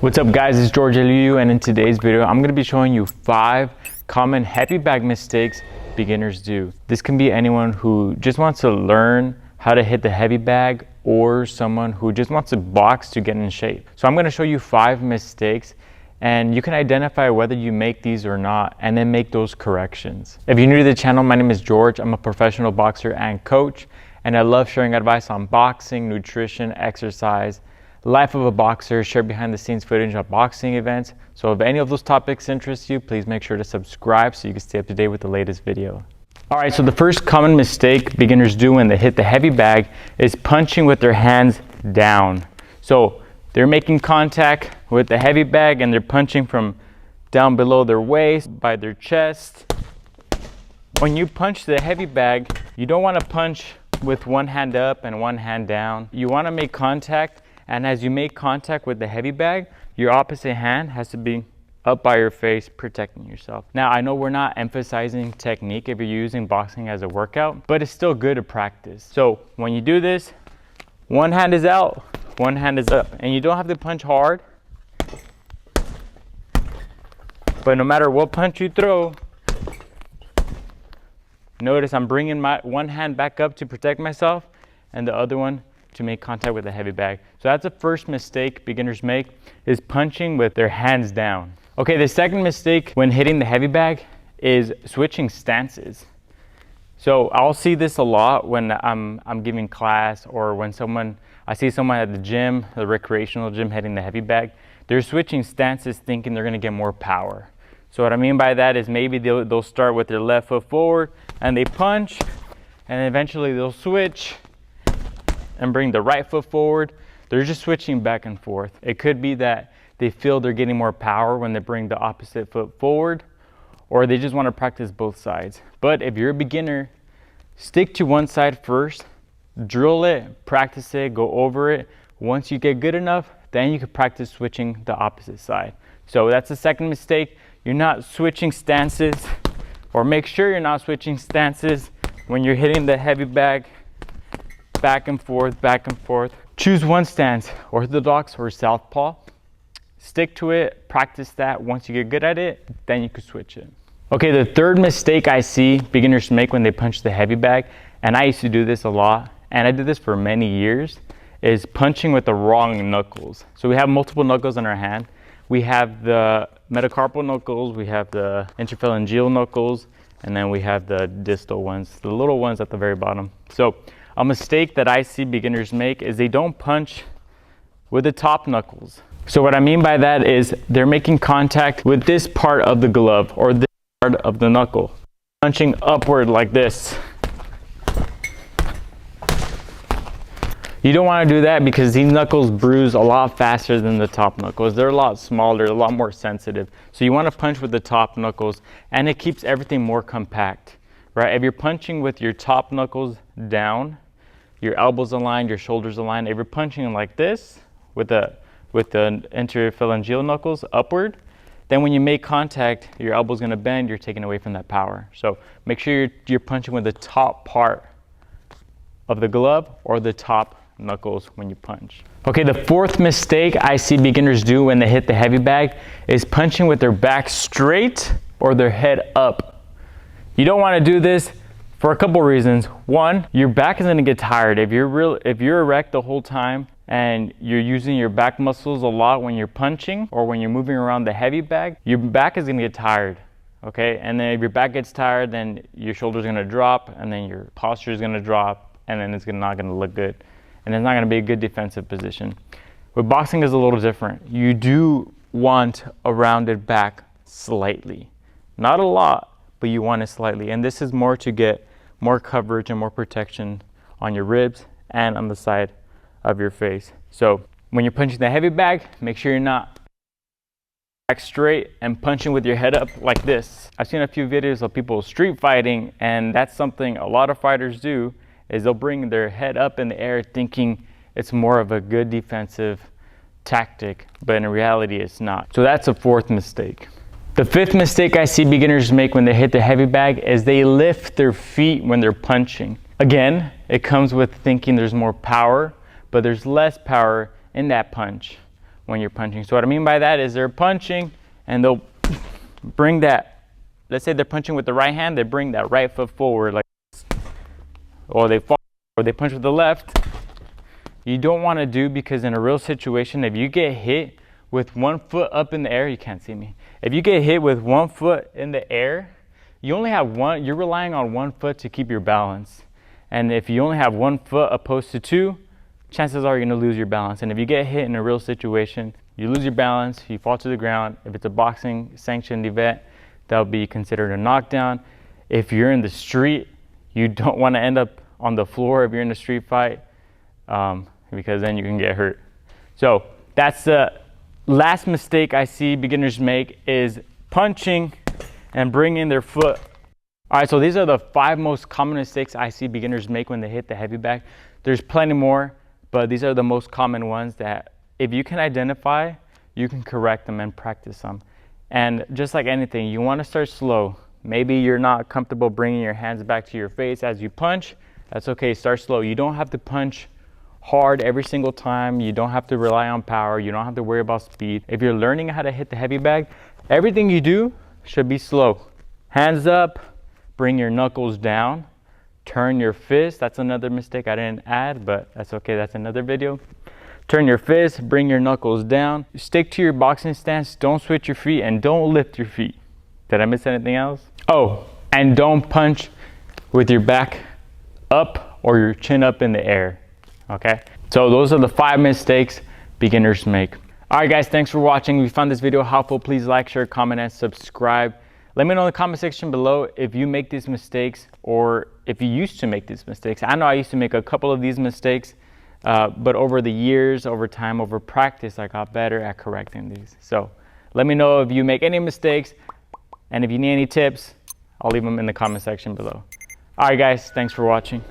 What's up guys, it's Yuyu, and in today's video I'm going to be showing you 5 common heavy bag mistakes beginners do. This can be anyone who just wants to learn how to hit the heavy bag or someone who just wants to box to get in shape. So I'm going to show you 5 mistakes and you can identify whether you make these or not and then make those corrections. If you're new to the channel, my name is George. I'm a professional boxer and coach, and I love sharing advice on boxing, nutrition, exercise, life of a boxer, share behind the scenes footage of boxing events. So if any of those topics interest you, please make sure to subscribe so you can stay up to date with the latest video. All right, so the first common mistake beginners do when they hit the heavy bag is punching with their hands down. So they're making contact with the heavy bag and they're punching from down below their waist, by their chest. When you punch the heavy bag, you don't want to punch with one hand up and one hand down. You want to make contact, and as you make contact with the heavy bag, your opposite hand has to be up by your face, protecting yourself. Now, I know we're not emphasizing technique if you're using boxing as a workout, but it's still good to practice. So when you do this, one hand is out, one hand is up, and you don't have to punch hard. But no matter what punch you throw, notice I'm bringing my one hand back up to protect myself and the other one to make contact with the heavy bag. So that's the first mistake beginners make, is punching with their hands down. Okay, the second mistake when hitting the heavy bag is switching stances. So I'll see this a lot when I'm giving class, or when I see someone at the gym, the recreational gym, hitting the heavy bag. They're switching stances thinking they're gonna get more power. So what I mean by that is maybe they'll start with their left foot forward and they punch, and eventually they'll switch and bring the right foot forward. They're just switching back and forth. It could be that they feel they're getting more power when they bring the opposite foot forward, or they just want to practice both sides. But if you're a beginner, stick to one side first, drill it, practice it, go over it. Once you get good enough, then you can practice switching the opposite side. So that's the second mistake. You're not switching stances, or make sure you're not switching stances when you're hitting the heavy bag. Back and forth, back and forth. Choose one stance, orthodox or southpaw. Stick to it, practice that. Once you get good at it, then you can switch it. Okay, the third mistake I see beginners make when they punch the heavy bag, and I used to do this a lot, and I did this for many years, is punching with the wrong knuckles. So we have multiple knuckles in our hand. We have the metacarpal knuckles, we have the interphalangeal knuckles, and then we have the distal ones, the little ones at the very bottom. So a mistake that I see beginners make is they don't punch with the top knuckles. So what I mean by that is they're making contact with this part of the glove or this part of the knuckle, punching upward like this. You don't want to do that because these knuckles bruise a lot faster than the top knuckles. They're a lot smaller, a lot more sensitive. So you want to punch with the top knuckles, and it keeps everything more compact, right? If you're punching with your top knuckles down, your elbows aligned, your shoulders aligned. If you're punching like this with the interphalangeal knuckles upward, then when you make contact, your elbow's gonna bend, you're taking away from that power. So make sure you're punching with the top part of the glove or the top knuckles when you punch. Okay, the fourth mistake I see beginners do when they hit the heavy bag is punching with their back straight or their head up. You don't wanna do this for a couple reasons. One, your back is gonna get tired. If you're erect the whole time and you're using your back muscles a lot when you're punching or when you're moving around the heavy bag, your back is gonna get tired, okay? And then if your back gets tired, then your shoulder's gonna drop, and then your posture is gonna drop, and then it's not gonna look good. And it's not gonna be a good defensive position. With boxing is a little different. You do want a rounded back slightly. Not a lot, but you want it slightly. And this is more to get more coverage and more protection on your ribs and on the side of your face. So when you're punching the heavy bag, make sure you're not back straight and punching with your head up like this. I've seen a few videos of people street fighting, and that's something a lot of fighters do, is they'll bring their head up in the air thinking it's more of a good defensive tactic, but in reality it's not. So that's a fourth mistake. The fifth mistake I see beginners make when they hit the heavy bag is they lift their feet when they're punching. Again, it comes with thinking there's more power, but there's less power in that punch. when you're punching. So what I mean by that is they're punching and they'll bring that, let's say they're punching with the right hand, they bring that right foot forward like this. Or they fall, or they punch with the left. You don't want to do, because in a real situation, if you get hit with one foot up in the air, you can't see me. If you get hit with one foot in the air, you only have one, you're relying on one foot to keep your balance. And if you only have one foot opposed to two, chances are you're going to lose your balance. And if you get hit in a real situation, you lose your balance, you fall to the ground. If it's a boxing sanctioned event, that'll be considered a knockdown. If you're in the street, you don't want to end up on the floor if you're in a street fight, because then you can get hurt. So that's the last mistake I see beginners make, is punching and bringing their foot. All right, so these are the 5 most common mistakes I see beginners make when they hit the heavy bag. There's plenty more, but these are the most common ones that if you can identify, you can correct them and practice them. And just like anything, you want to start slow. Maybe you're not comfortable bringing your hands back to your face as you punch. That's okay, start slow. You don't have to punch hard every single time. You don't have to rely on power. You don't have to worry about speed. If you're learning how to hit the heavy bag, everything you do should be slow. Hands up, bring your knuckles down, turn your fist. That's another mistake I didn't add, but that's okay, that's another video. Turn your fist, bring your knuckles down. Stick to your boxing stance, don't switch your feet, and don't lift your feet. Did I miss anything else? Oh, and don't punch with your back up or your chin up in the air, okay? So those are the 5 mistakes beginners make. All right, guys, thanks for watching. If you found this video helpful, please like, share, comment, and subscribe. Let me know in the comment section below if you make these mistakes or if you used to make these mistakes. I know I used to make a couple of these mistakes, but over the years, over time, over practice, I got better at correcting these. So let me know if you make any mistakes, and if you need any tips, I'll leave them in the comment section below. All right, guys, thanks for watching.